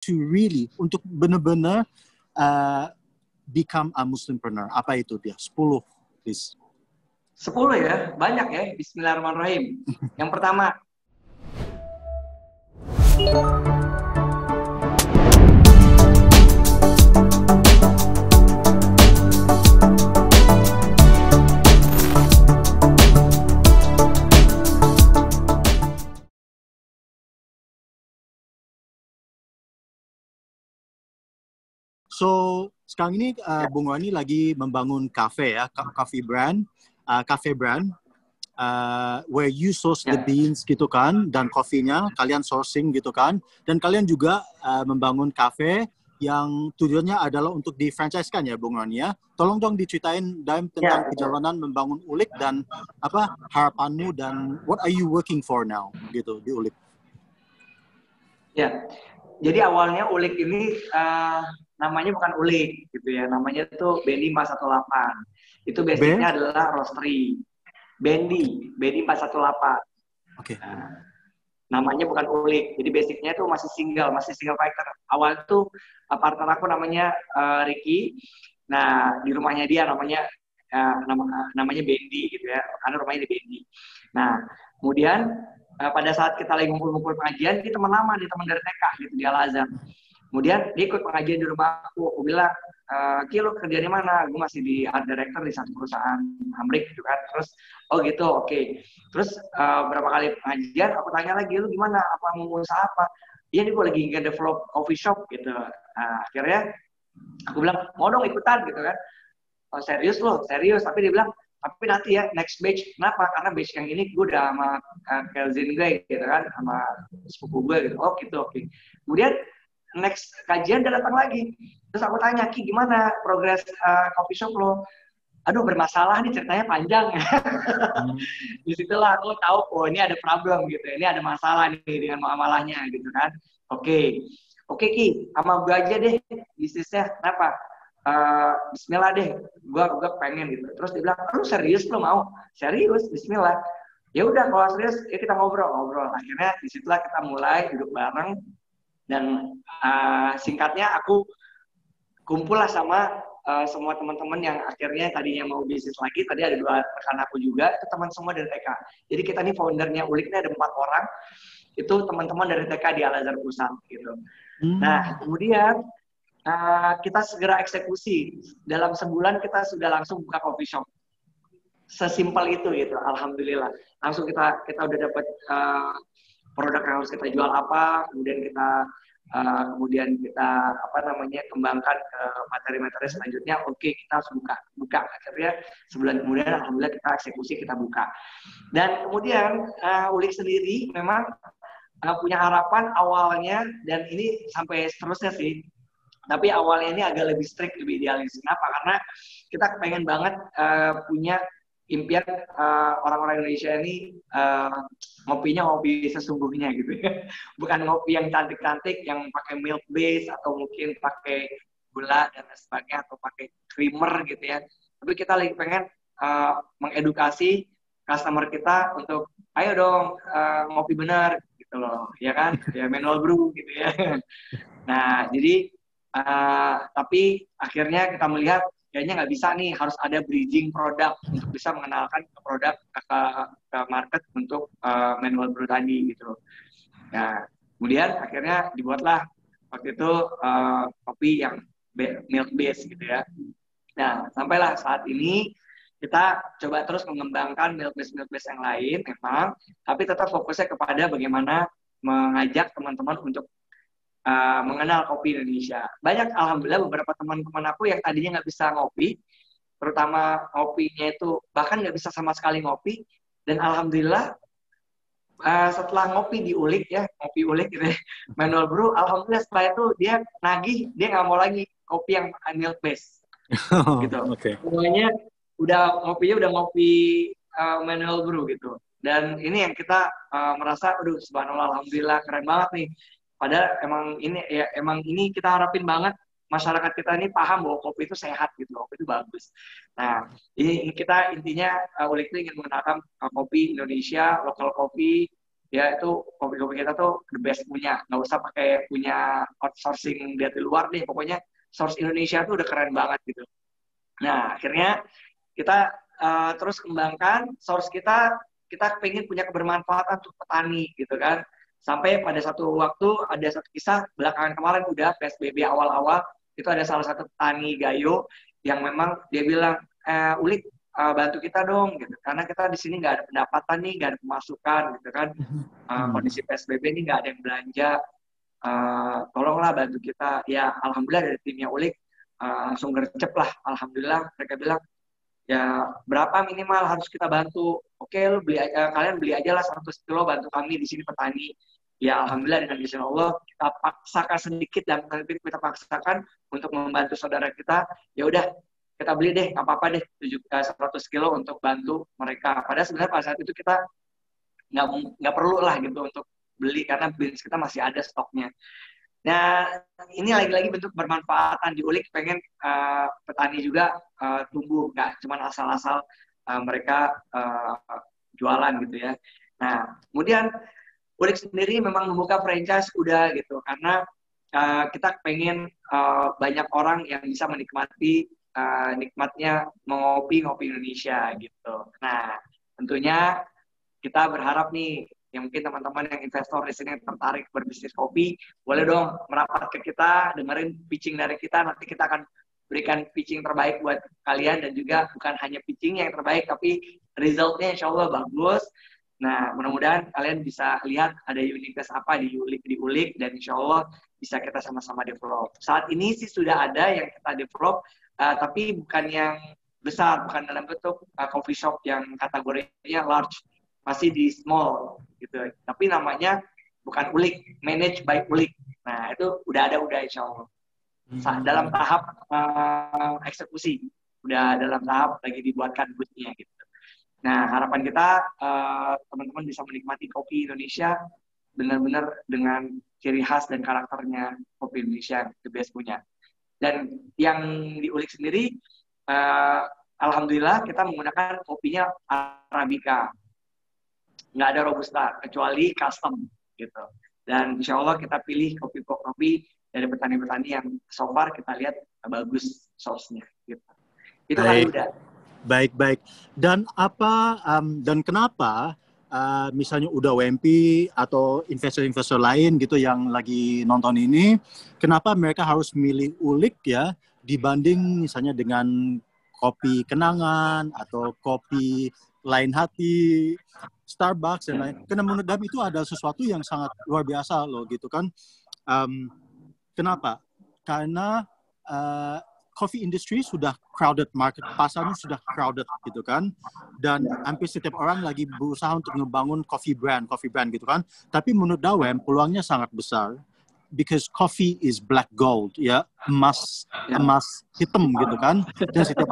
to really untuk benar-benar become a Muslimpreneur? Apa itu dia? 10, please. 10 ya, banyak ya. Bismillahirrahmanirrahim. Yang pertama, So sekarang ini Bung Roni lagi membangun cafe ya, cafe brand, where you source the beans gitu kan, dan coffee-nya kalian sourcing gitu kan, dan kalian juga membangun cafe yang tujuannya adalah untuk di-franchise-kan ya Bung Roni ya. Tolong dong diceritain tentang perjalanan membangun Ulik dan apa harapanmu dan what are you working for now gitu di Ulik. Ya, jadi awalnya Ulik ini namanya bukan Ulik gitu ya, namanya itu Bendi 418. Itu basicnya adalah roastery. Bendi 418. Oke. Namanya bukan Ulik, jadi basicnya itu masih single fighter. Awal itu partner aku namanya Ricky. Nah di rumahnya dia namanya Bendi gitu ya, karena rumahnya di Bendi. Nah kemudian pada saat kita lagi ngumpul-ngumpul pengajian, kita teman lama, dia teman dari TK gitu di Al-Azhar. Kemudian dia ikut pengajian di rumah aku bilang, Ki lo kerja di mana? Gue masih di art director di satu perusahaan Amrik gitu kan. Terus, oh gitu, oke. Terus berapa kali pengajian, aku tanya lagi, lu gimana? Apa mau usaha apa? Iya nih gue lagi nge-develop coffee shop gitu. Akhirnya aku bilang, mau dong ikutan gitu kan. Oh, serius lo? Serius. Tapi dia bilang, tapi nanti ya next batch. Kenapa? Karena batch yang ini gue udah sama Kelzin gue gitu kan, sama sepupu gue gitu. Oh gitu, oke. Kemudian next kajian dia datang lagi. Terus aku tanya, Ki gimana progres coffee shop lo? Aduh bermasalah nih, ceritanya panjang. Disitulah aku tahu, oh ini ada problem gitu, ini ada masalah nih dengan muamalahnya gitu kan. Oke Ki, sama gue aja deh bisnisnya. Kenapa? Bismillah deh, gue pengen gitu. Terus dia bilang, lu serius lo mau? Serius, Bismillah. Ya udah kalau serius, ya kita ngobrol. Akhirnya disitulah kita mulai duduk bareng. Dan singkatnya aku kumpul lah sama semua teman-teman yang akhirnya tadinya mau bisnis lagi. Tadi ada 2 rekan aku juga, itu teman semua dari TK. Jadi kita nih foundernya Ulik ini ada 4 orang, itu teman-teman dari TK di Al-Azhar Pusat gitu. Nah kemudian kita segera eksekusi. Dalam sebulan kita sudah langsung buka coffee shop. Sesimpel itu gitu, alhamdulillah. Langsung kita udah dapat produk yang harus kita jual apa, kemudian kita kembangkan ke materi-materi selanjutnya. Oke, kita harus buka. Akhirnya sebulan kemudian alhamdulillah kita eksekusi, kita buka. Dan kemudian Ulik sendiri memang punya harapan awalnya, dan ini sampai seterusnya sih. Tapi awalnya ini agak lebih strict, lebih idealis. Kenapa? Karena kita pengen banget punya impian orang-orang Indonesia ini ngopinya ngopi sesungguhnya gitu ya. Bukan ngopi yang cantik-cantik, yang pakai milk base atau mungkin pakai gula dan sebagainya atau pakai creamer gitu ya. Tapi kita lagi pengen mengedukasi customer kita untuk ayo dong ngopi benar gitu loh, ya kan? Ya manual brew gitu ya. Nah, jadi tapi akhirnya kita melihat kayaknya nggak bisa nih, harus ada bridging produk untuk bisa mengenalkan produk ke market untuk manual brew tadi gitu. Nah, kemudian akhirnya dibuatlah waktu itu kopi yang milk base gitu ya. Nah, sampailah saat ini kita coba terus mengembangkan milk base yang lain memang, tapi tetap fokusnya kepada bagaimana mengajak teman-teman untuk mengenal kopi Indonesia. Banyak alhamdulillah beberapa teman-teman aku yang tadinya nggak bisa ngopi, terutama ngopinya itu bahkan nggak bisa sama sekali ngopi, dan alhamdulillah setelah ngopi di Ulik ya, ngopi Ulik gitu ya, manual brew, alhamdulillah setelah itu dia nagih, dia nggak mau lagi kopi yang milk base gitu. Semuanya ngopinya udah ngopi manual brew gitu. Dan ini yang kita merasa, aduh subhanallah, alhamdulillah keren banget nih. Padahal emang ini kita harapin banget masyarakat kita ini paham bahwa kopi itu sehat gitu, kopi itu bagus. Nah, ini kita intinya Ulik itu ingin mengenalkan kopi Indonesia, lokal kopi, Ya itu kopi-kopi kita tuh the best punya, nggak usah pakai punya outsourcing dari luar deh, pokoknya source Indonesia tuh udah keren banget gitu. Nah akhirnya kita terus kembangkan source kita pengen punya kebermanfaatan untuk petani gitu kan. Sampai pada satu waktu ada satu kisah belakangan kemarin udah PSBB awal-awal itu ada salah satu petani Gayo yang memang dia bilang Ulik bantu kita dong gitu karena kita di sini nggak ada pendapatan nih, nggak ada pemasukan gitu kan. Kondisi PSBB ini nggak ada yang belanja, tolonglah bantu kita. Ya alhamdulillah dari timnya Ulik langsung gercep lah, alhamdulillah mereka bilang ya berapa minimal harus kita bantu. Oke, lu beli kalian beli aja lah 100 kilo bantu kami di sini petani. Ya alhamdulillah dengan izin Allah kita paksakan sedikit dan kita paksakan untuk membantu saudara kita. Ya udah kita beli deh apa-apa deh 100 kilo untuk bantu mereka. Padahal sebenarnya pada saat itu kita nggak perlu lah gitu untuk beli karena beans kita masih ada stoknya. Nah, ini lagi-lagi bentuk bermanfaatan di Ulik, pengen petani juga tumbuh, nggak cuma asal-asal mereka jualan gitu ya. Nah, kemudian Ulik sendiri memang membuka franchise udah gitu, karena kita pengen banyak orang yang bisa menikmati nikmatnya ngopi Indonesia gitu. Nah, tentunya kita berharap nih yang mungkin teman-teman yang investor di sini yang tertarik berbisnis kopi, boleh dong merapat ke kita, dengerin pitching dari kita, nanti kita akan berikan pitching terbaik buat kalian dan juga bukan hanya pitching yang terbaik, tapi resultnya insya Allah bagus. Nah, mudah-mudahan kalian bisa lihat ada uniqueness apa di Ulik dan insya Allah bisa kita sama-sama develop. Saat ini sih sudah ada yang kita develop, tapi bukan yang besar, bukan dalam bentuk coffee shop yang kategorinya large, masih di small gitu, tapi namanya bukan Ulik, managed by Ulik. Nah itu udah insya Allah dalam tahap eksekusi, udah dalam tahap lagi dibuatkan bootnya gitu. Nah harapan kita teman-teman bisa menikmati kopi Indonesia benar-benar dengan ciri khas dan karakternya kopi Indonesia the best punya. Dan yang di Ulik sendiri alhamdulillah kita menggunakan kopinya Arabica, nggak ada robusta kecuali custom gitu. Dan insya Allah kita pilih kopi dari petani-petani yang so far kita lihat bagus sauce-nya gitu. Itu kan udah. Baik. Dan kenapa misalnya udah WMP atau investor-investor lain gitu yang lagi nonton ini, kenapa mereka harus milih Ulik ya dibanding misalnya dengan kopi kenangan atau kopi lain hati, Starbucks dan lain. Karena menurut kami itu adalah sesuatu yang sangat luar biasa loh gitu kan. Kenapa? Karena coffee industry sudah crowded, market pasarnya sudah crowded gitu kan. Dan hampir setiap orang lagi berusaha untuk membangun coffee brand gitu kan. Tapi menurut Dawem peluangnya sangat besar. Because coffee is black gold, ya, emas hitam gitu kan, dan setiap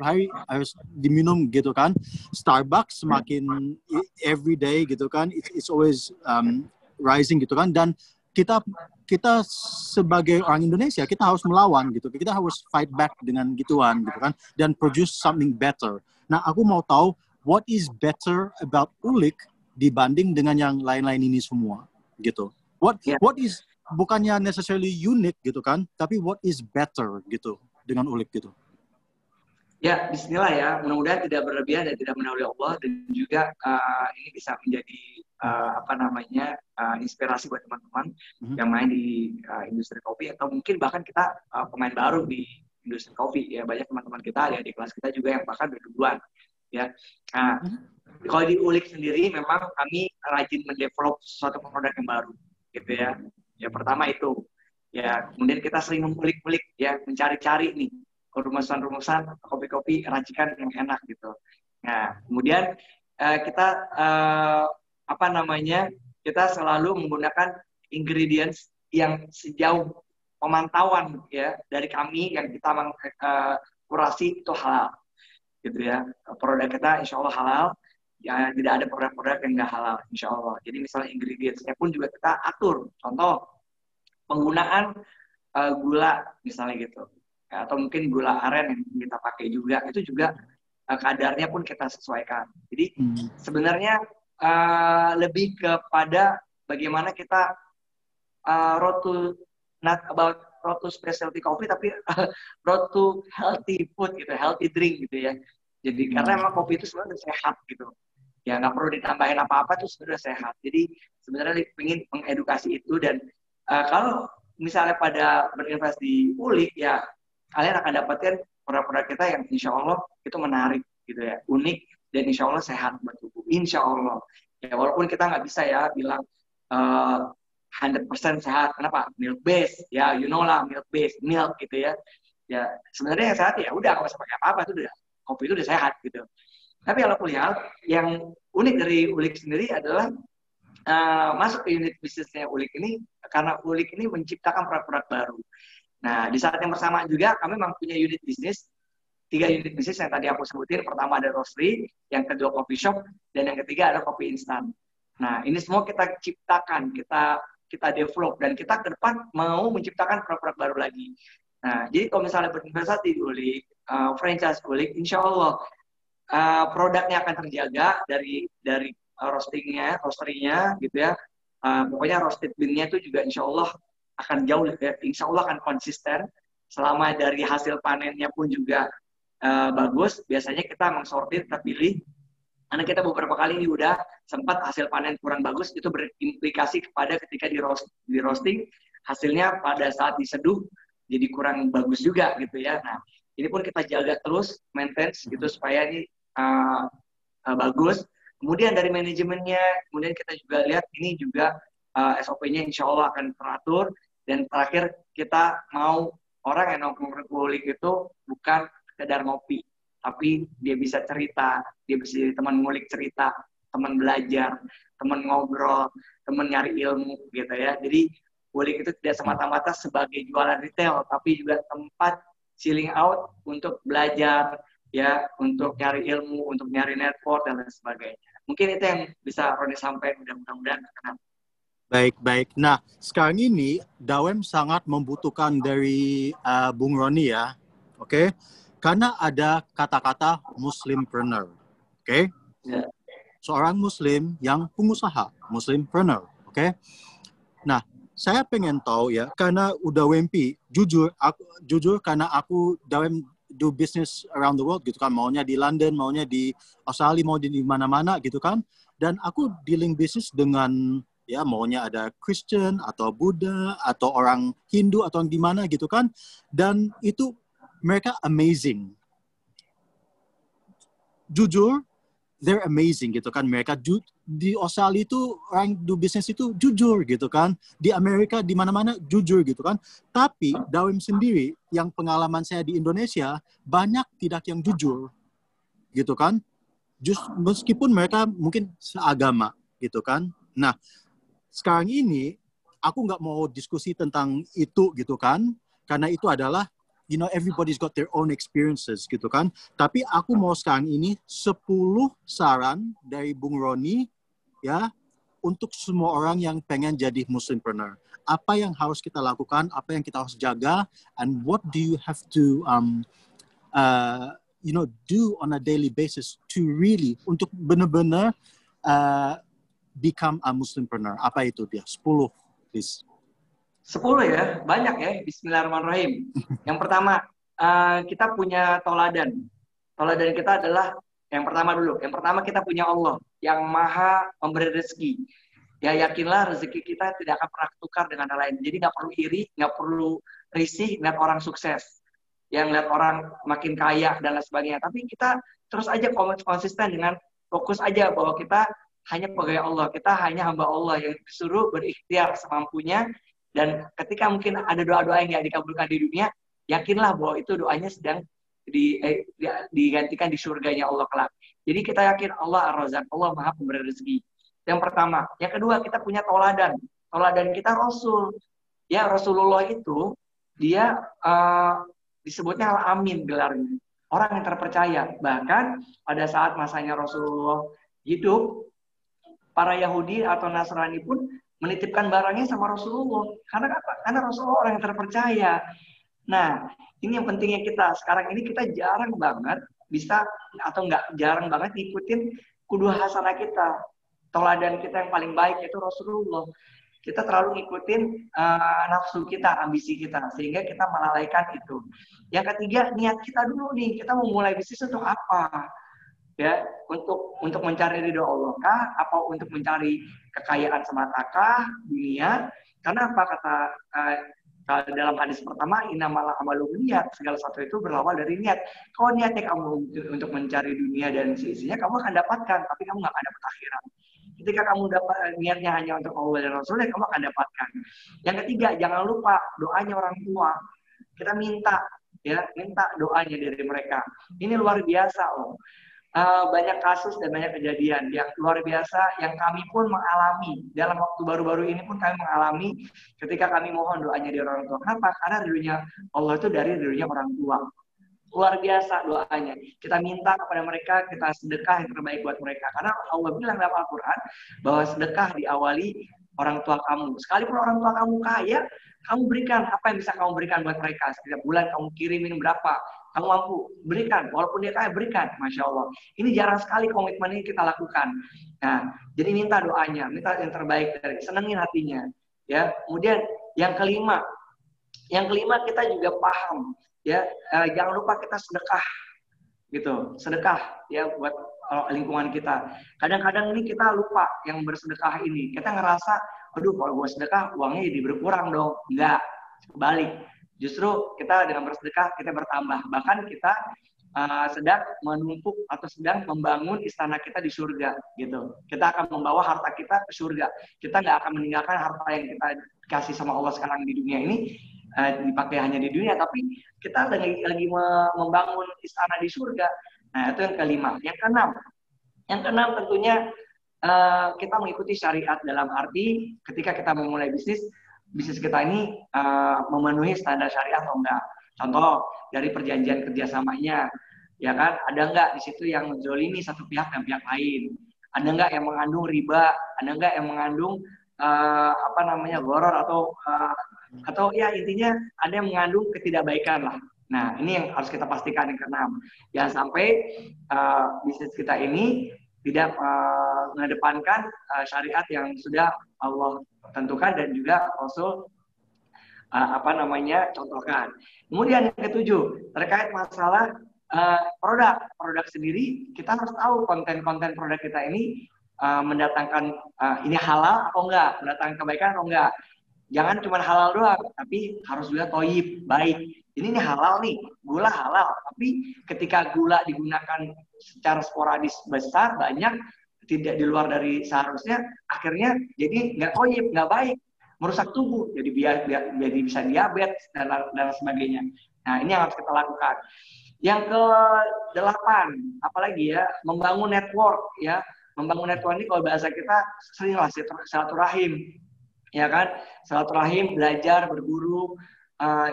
hari harus diminum gitu kan. Starbucks semakin every day gitu kan, it's always rising gitu kan. Dan kita sebagai orang Indonesia kita harus melawan gitu, kita harus fight back dengan gituan gitu kan, dan produce something better. Nah aku mau tahu what is better about Ulik dibanding dengan yang lain-lain ini semua gitu. What is bukannya necessarily unique gitu kan, tapi what is better gitu dengan Ulik gitu. Ya, bismillah ya. Mudah-mudahan tidak berlebihan dan tidak mendahului Allah, dan juga ini bisa menjadi inspirasi buat teman-teman yang main di industri kopi, atau mungkin bahkan kita pemain baru di industri kopi ya. Banyak teman-teman kita ya di kelas kita juga yang bahkan berduluan ya. Nah, kalau di Ulik sendiri memang kami rajin mendevelop suatu produk yang baru gitu ya. Ya pertama itu, ya kemudian kita sering mengulik-ulik ya, mencari-cari nih rumusan-rumusan kopi-kopi racikan yang enak gitu. Nah kemudian kita kita selalu menggunakan ingredients yang sejauh pemantauan ya dari kami yang kita kurasi itu halal gitu ya. Produk kita insya Allah halal. Ya, tidak ada produk-produk yang nggak halal, insya Allah. Jadi misalnya ingredients-nya pun juga kita atur. Contoh, penggunaan gula misalnya gitu. Ya, atau mungkin gula aren yang kita pakai juga, itu juga kadarnya pun kita sesuaikan. Jadi sebenarnya lebih kepada bagaimana kita road to not about road to specialty coffee, tapi road to healthy food gitu, healthy drink gitu ya. Jadi karena emang kopi itu sebenarnya udah sehat gitu. Ya nggak perlu ditambahin apa-apa tuh sebenarnya sehat. Jadi sebenarnya ingin mengedukasi itu, dan kalau misalnya pada berinvestasi di Ulik ya, kalian akan dapatkan produk-produk kita yang insya Allah itu menarik gitu ya, unik, dan insya Allah sehat buat tubuh. Insya Allah. Ya walaupun kita nggak bisa ya bilang 100% sehat. Kenapa? Milk base. Ya, you know lah, milk base, milk gitu ya. Ya, sebenarnya yang sehat ya udah nggak usah pakai apa-apa, itu udah kopi itu udah sehat gitu. Tapi kalau kuliah yang unik dari Ulik sendiri adalah masuk ke unit bisnisnya Ulik ini karena Ulik ini menciptakan produk-produk baru. Nah, di saat yang bersama juga kami memang punya unit bisnis, 3 unit bisnis yang tadi aku sebutin. Pertama ada roastery, yang kedua coffee shop, dan yang ketiga ada kopi instan. Nah, ini semua kita ciptakan, kita develop, dan kita ke depan mau menciptakan produk-produk baru lagi. Nah, jadi kalau misalnya berinvestasi di Ulik, franchise Ulik, insya Allah produknya akan terjaga dari roastingnya, roastery-nya gitu ya. Pokoknya roasted bean-nya itu juga insya Allah akan jauh, insya Allah akan konsisten. Selama dari hasil panennya pun juga bagus, biasanya kita mengsortir, kita pilih. Karena kita beberapa kali ini udah sempat hasil panen kurang bagus, itu berimplikasi kepada ketika di roasting, hasilnya pada saat diseduh jadi kurang bagus juga gitu ya. Nah, ini pun kita jaga terus, maintenance gitu supaya ini bagus. Kemudian dari manajemennya, kemudian kita juga lihat ini juga SOP-nya insya Allah akan teratur. Dan terakhir kita mau orang yang nongkrong Ulik itu bukan sekedar ngopi, tapi dia bisa cerita, dia bisa jadi teman ngulik cerita, teman belajar, teman ngobrol, teman nyari ilmu gitu ya. Jadi Ulik itu tidak semata-mata sebagai jualan retail, tapi juga tempat chilling out untuk belajar, ya, untuk nyari ilmu, untuk nyari network dan lain sebagainya. Mungkin itu yang bisa Roni sampaikan, mudah-mudahan terkenal. Baik. Nah, sekarang ini Dawem sangat membutuhkan dari Bung Roni ya, oke? Karena ada kata-kata Muslimpreneur, oke? Ya. Seorang Muslim yang pengusaha, Muslimpreneur, oke? Nah, saya pengen tahu ya, karena udah Wempi, jujur karena aku Dawem do business around the world gitu kan, maunya di London, maunya di Australia, mau di mana-mana gitu kan, dan aku dealing business dengan ya maunya ada Christian atau Buddha atau orang Hindu atau di mana gitu kan, dan itu mereka amazing, jujur they're amazing gitu kan, mereka di Australia itu orang do business itu jujur gitu kan, di Amerika di mana-mana jujur gitu kan. Tapi Dawem sendiri yang pengalaman saya di Indonesia banyak tidak yang jujur gitu kan, meskipun mereka mungkin seagama gitu kan. Nah, sekarang ini aku nggak mau diskusi tentang itu gitu kan, karena itu adalah everybody's got their own experiences gitu kan. Tapi aku mau sekarang ini 10 saran dari Bung Roni ya untuk semua orang yang pengen jadi Muslimpreneur. Apa yang harus kita lakukan, apa yang kita harus jaga, and what do you have to do on a daily basis to really untuk benar-benar become a Muslimpreneur. Apa itu dia? 10, please. 10 ya, banyak ya. Bismillahirrahmanirrahim. Yang pertama, kita punya toladan. Toladan kita adalah yang pertama dulu. Yang pertama kita punya Allah yang maha memberi rezeki. Ya yakinlah rezeki kita tidak akan pernah tukar dengan hal lain. Jadi nggak perlu iri, nggak perlu risih lihat orang sukses, yang lihat orang makin kaya dan lain sebagainya. Tapi kita terus aja konsisten dengan fokus aja bahwa kita hanya pegawai Allah, kita hanya hamba Allah yang disuruh berikhtiar semampunya. Dan ketika mungkin ada doa-doa yang dikabulkan di dunia, yakinlah bahwa itu doanya sedang digantikan di surganya Allah kelak. Jadi kita yakin Allah Ar-Razzaq, Allah maha pemberi rezeki. Yang pertama. Yang kedua, kita punya toladan. Toladan kita Rasul. Ya, Rasulullah itu, dia disebutnya Al-Amin gelarnya. Orang yang terpercaya. Bahkan pada saat masanya Rasulullah hidup, para Yahudi atau Nasrani pun menitipkan barangnya sama Rasulullah. Karena apa? Karena Rasulullah orang yang terpercaya. Nah, ini yang pentingnya kita. Sekarang ini kita jarang banget bisa, atau nggak jarang banget ngikutin kudu hasanah kita. teladan kita yang paling baik itu Rasulullah. Kita terlalu ngikutin nafsu kita, ambisi kita, sehingga kita melalaikan itu. Yang ketiga, niat kita dulu nih, kita mau mulai bisnis untuk apa? Ya, untuk mencari ridho Allah kah? Apa untuk mencari kekayaan semata kah? Dunia? Karena apa kata dalam hadis pertama, innamal a'malu binniyat, segala sesuatu itu berawal dari niat. Kalau niatnya kamu untuk mencari dunia dan seisinya, kamu akan dapatkan, tapi kamu nggak akan dapat akhirat. Ketika kamu dapat niatnya hanya untuk Allah dan Rasulnya, kamu akan dapatkan. Yang ketiga, jangan lupa doanya orang tua. Kita minta doanya dari mereka. Ini luar biasa loh. Banyak kasus dan banyak kejadian yang luar biasa yang kami pun mengalami dalam waktu baru-baru ini pun kami mengalami ketika kami mohon doanya dari orang tua. Kenapa? Karena ridhonya Allah itu dari ridhonya orang tua. Luar biasa doanya. Kita minta kepada mereka, kita sedekah yang terbaik buat mereka. Karena Allah bilang dalam Al-Quran bahwa sedekah diawali orang tua kamu. Sekalipun orang tua kamu kaya, kamu berikan apa yang bisa kamu berikan buat mereka. Setiap bulan kamu kirimin berapa, kamu mampu berikan. Walaupun dia kaya, berikan. Masya Allah. Ini jarang sekali komitmen ini kita lakukan. Nah, jadi minta doanya, minta yang terbaik dari senengin hatinya. Ya, kemudian yang kelima kita juga paham. Ya, jangan lupa kita sedekah, gitu, sedekah ya buat lingkungan kita. Kadang-kadang ini kita lupa yang bersedekah ini. Kita ngerasa, aduh kalau gue sedekah uangnya jadi berkurang dong. Enggak, kebalik. Justru kita dengan bersedekah kita bertambah. Bahkan kita sedang menumpuk atau sedang membangun istana kita di surga, gitu. Kita akan membawa harta kita ke surga. Kita nggak akan meninggalkan harta yang kita kasih sama Allah sekarang di dunia ini dipakai hanya di dunia, tapi kita lagi membangun istana di surga. Nah, itu yang kelima. Yang keenam tentunya kita mengikuti syariat dalam arti ketika kita memulai bisnis kita ini memenuhi standar syariat atau enggak. Contoh dari perjanjian kerjasamanya, ya kan? Ada enggak di situ yang menzolimi satu pihak dan pihak lain? Ada enggak yang mengandung riba? Ada enggak yang mengandung goror atau ya intinya ada yang mengandung ketidakbaikan lah. Nah, ini yang harus kita pastikan yang keenam. Jangan sampai bisnis kita ini tidak mengedepankan syariat yang sudah Allah tentukan dan juga Rasul contohkan. Kemudian yang ketujuh, terkait masalah produk sendiri, kita harus tahu konten-konten produk kita ini mendatangkan ini halal atau enggak, mendatangkan kebaikan atau enggak. Jangan cuma halal doang, tapi harus juga toyib, baik. Ini halal nih, gula halal. Tapi ketika gula digunakan secara sporadis besar, banyak, tidak di luar dari seharusnya, akhirnya jadi nggak toyib, nggak baik. Merusak tubuh, jadi bisa diabetes, dan sebagainya. Nah, ini yang harus kita lakukan. Yang ke-8, apalagi ya, membangun network. Ya, membangun network ini kalau bahasa kita seringlah silaturahim. Ya kan, silaturahim, belajar, berguru,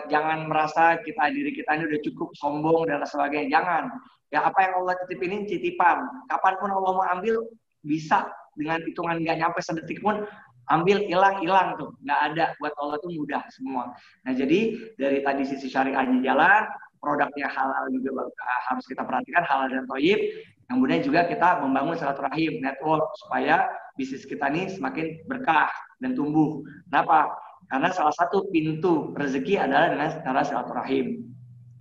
jangan merasa diri kita ini udah cukup sombong dan sebagainya. Jangan. Ya, apa yang Allah titipin ini titipan. Kapanpun Allah mau ambil, bisa dengan hitungan nggak nyampe sedetik pun ambil, hilang tuh. Nggak ada, buat Allah tuh mudah semua. Nah, jadi dari tadi sisi syariahnya jalan, produknya halal juga harus kita perhatikan, halal dan thayyib. Kemudian juga kita membangun silaturahim, network, supaya bisnis kita ini semakin berkah dan tumbuh. Kenapa? Karena salah satu pintu rezeki adalah dengan cara silaturahim.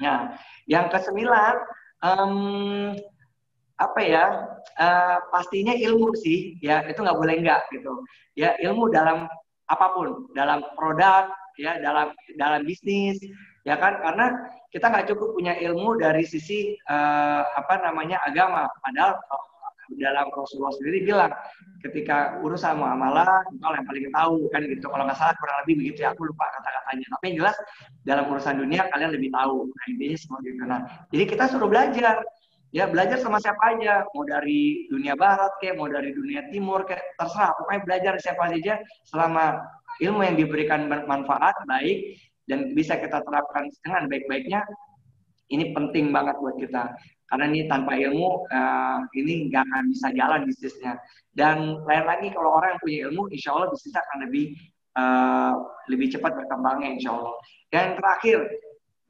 Nah, yang ke-9, pastinya ilmu sih, ya itu nggak boleh enggak gitu. Ya, ilmu dalam apapun, dalam produk, ya dalam bisnis, ya kan, karena kita nggak cukup punya ilmu dari sisi agama. Padahal dalam Rasulullah sendiri bilang ketika urusan muamalah kalau yang paling tahu kan gitu, kalau nggak salah kurang lebih begitu ya, aku lupa kata-katanya, tapi yang jelas dalam urusan dunia kalian lebih tahu. Nah, intinya seperti itu. Nah, jadi kita suruh belajar, ya belajar sama siapa aja, mau dari dunia barat kayak mau dari dunia timur kayak terserah, pokoknya belajar siapa saja selama ilmu yang diberikan bermanfaat, baik, dan bisa kita terapkan dengan baik-baiknya. Ini penting banget buat kita. Karena ini tanpa ilmu, ini nggak akan bisa jalan bisnisnya. Dan lain lagi, kalau orang yang punya ilmu, insya Allah bisnisnya akan lebih cepat berkembangnya, insya Allah. Dan terakhir,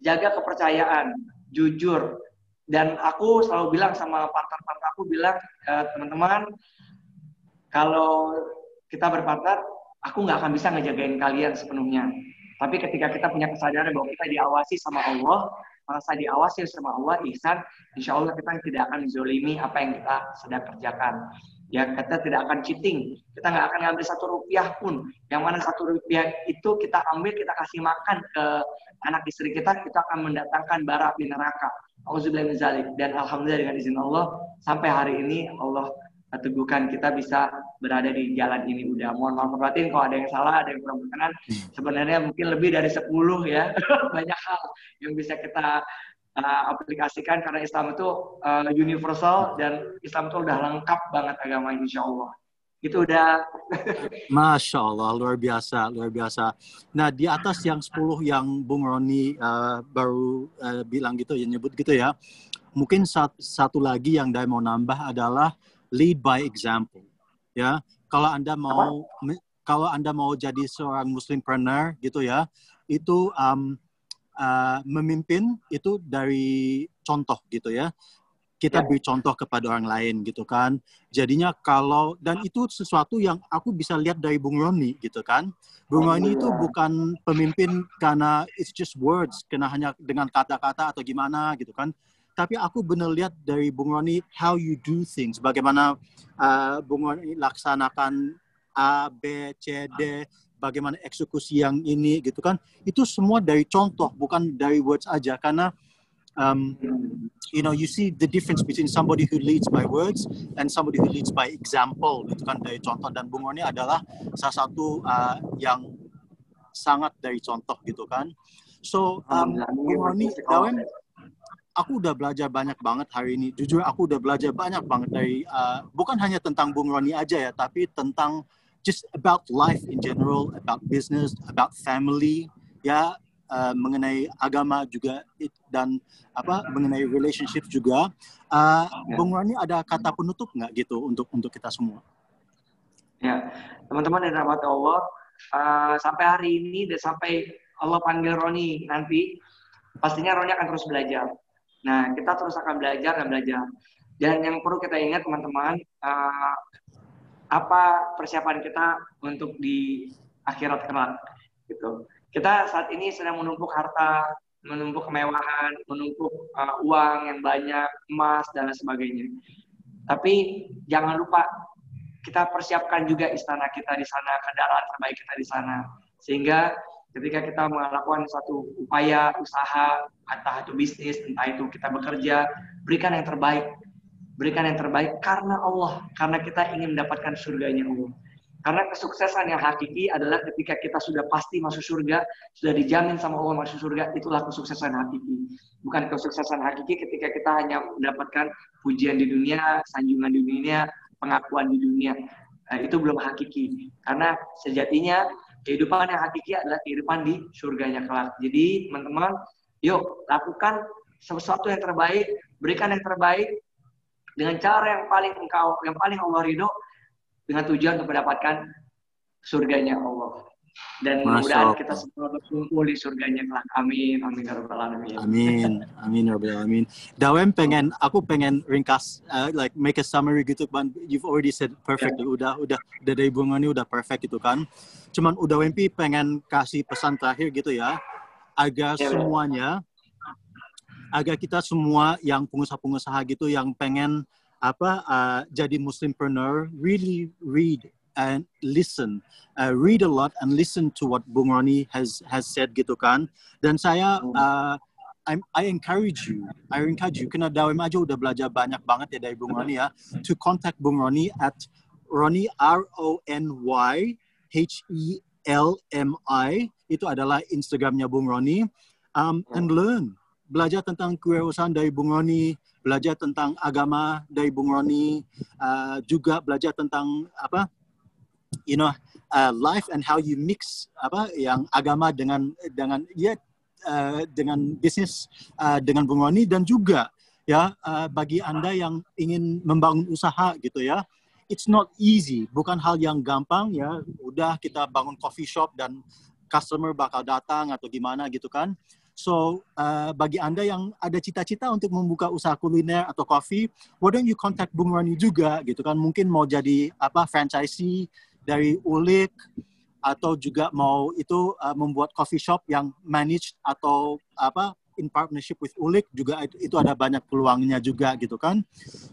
jaga kepercayaan, jujur. Dan aku selalu bilang sama partner-partner aku, bilang, teman-teman, kalau kita berpartner, aku nggak akan bisa ngejagain kalian sepenuhnya. Tapi ketika kita punya kesadaran bahwa kita diawasi sama Allah, merasa diawasi sama Allah, ihsan, insya Allah kita tidak akan zolimi apa yang kita sedang kerjakan. Ya, kita tidak akan cheating. Kita nggak akan ngambil 1 rupiah pun. Yang mana 1 rupiah itu kita ambil, kita kasih makan ke anak istri kita akan mendatangkan bara api neraka. Auzubillahi min dzalik. Dan alhamdulillah dengan izin Allah, sampai hari ini Allah teguhkan kita bisa berada di jalan ini. Udah mohon maaf perhatiin kalau ada yang salah, ada yang kurang berkenan. Sebenarnya mungkin lebih dari 10 ya. Banyak hal yang bisa kita aplikasikan karena Islam itu universal dan Islam itu udah lengkap banget agama, insya Allah. Itu udah. Masya Allah, luar biasa, luar biasa. Nah, di atas yang 10 yang Bung Roni baru bilang gitu, ya nyebut gitu ya. Mungkin satu lagi yang saya mau nambah adalah lead by example. Ya, kalau Anda mau jadi seorang Muslimpreneur gitu ya, itu memimpin itu dari contoh gitu ya. Kita beri contoh kepada orang lain gitu kan. Jadinya dan itu sesuatu yang aku bisa lihat dari Bung Roni gitu kan. Bung Roni itu bukan pemimpin karena it's just words, karena hanya dengan kata-kata atau gimana gitu kan. Tapi aku benar lihat dari Bung Roni how you do things, bagaimana Bung Roni laksanakan A, B, C, D, bagaimana eksekusi yang ini gitu kan. Itu semua dari contoh, bukan dari words aja, karena you see the difference between somebody who leads by words and somebody who leads by example gitu kan, dari contoh. Dan Bung Roni adalah salah satu yang sangat dari contoh gitu kan. So Bung Roni, Dawem, aku udah belajar banyak banget hari ini. Jujur aku udah belajar banyak banget dari bukan hanya tentang Bung Roni aja ya, tapi tentang just about life in general, about business, about family, ya, mengenai agama juga, dan mengenai relationship juga. Bung Roni, ada kata penutup nggak gitu untuk kita semua? Ya, teman-teman yang dirahmati Allah, sampai hari ini dan sampai Allah panggil Roni nanti, pastinya Roni akan terus belajar. Nah, kita terus akan belajar dan belajar. Dan yang perlu kita ingat teman-teman, apa persiapan kita untuk di akhirat kelak gitu. Kita saat ini sedang menumpuk harta, menumpuk kemewahan, menumpuk uang yang banyak, emas dan lain sebagainya. Tapi jangan lupa kita persiapkan juga istana kita di sana, kendaraan terbaik kita di sana. Sehingga ketika kita melakukan satu upaya, usaha, entah itu bisnis, entah itu kita bekerja, berikan yang terbaik. Berikan yang terbaik karena Allah, karena kita ingin mendapatkan surganya Allah. Karena kesuksesan yang hakiki adalah ketika kita sudah pasti masuk surga, sudah dijamin sama Allah masuk surga, itulah kesuksesan hakiki. Bukan kesuksesan hakiki ketika kita hanya mendapatkan pujian di dunia, sanjungan di dunia, pengakuan di dunia. Itu belum hakiki. Karena sejatinya kehidupan yang hakiki adalah kehidupan di surganya kelak. Jadi teman-teman, yuk lakukan sesuatu yang terbaik, berikan yang terbaik dengan cara yang paling Allah ridho, dengan tujuan untuk mendapatkan surganya Allah. Dan mudah-mudahan kita semua berkumpul di surganya kelak. Amin. Amin ya rabbal alamin. Amin. Amin ya rabbal alamin. Dawem aku pengen ringkas, like make a summary gitu, but you've already said perfectly. Udah dari Bung Roni udah perfect gitu kan. Cuman Wempi pengen kasih pesan terakhir gitu ya, agar kita semua yang pengusaha-pengusaha gitu yang pengen jadi Muslimpreneur, really read and listen, read a lot and listen to what Bung Roni has said gitu kan. Dan saya I encourage you, karena Dawem aja udah belajar banyak banget ya dari Bung Roni ya, to contact Bung Roni at Roni, RONYHELMI, itu adalah Instagramnya Bung Roni, and learn. Belajar tentang kewirausahaan dari Bung Roni, belajar tentang agama dari Bung Roni, juga belajar tentang life and how you mix yang agama dengan bisnis dengan Bung Roni. Dan juga ya bagi Anda yang ingin membangun usaha gitu ya, it's not easy, bukan hal yang gampang ya. Udah kita bangun coffee shop dan customer bakal datang atau gimana gitu kan. So bagi Anda yang ada cita-cita untuk membuka usaha kuliner atau coffee, why don't you contact Bung Roni juga gitu kan? Mungkin mau jadi franchisee dari Ulik, atau juga mau itu membuat coffee shop yang managed atau in partnership with Ulik, juga itu ada banyak peluangnya juga gitu kan.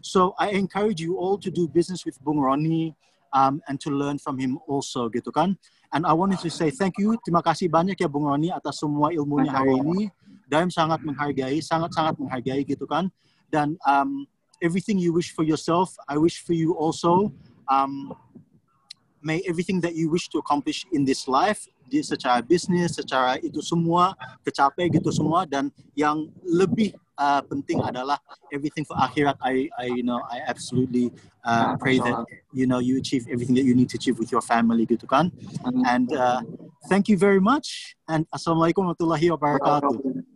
So I encourage you all to do business with Bung Roni and to learn from him also gitu kan. And I wanted to say thank you, terima kasih banyak ya Bung Roni atas semua ilmunya hari ini. Daim sangat menghargai, sangat-sangat menghargai gitu kan. Dan everything you wish for yourself, I wish for you also. May everything that you wish to accomplish in this life, secara bisnis, secara itu semua, kecapai gitu semua, dan yang lebih penting adalah everything for akhirat. I absolutely pray that you achieve everything that you need to achieve with your family gitu kan. And thank you very much, and assalamualaikum warahmatullahi wabarakatuh.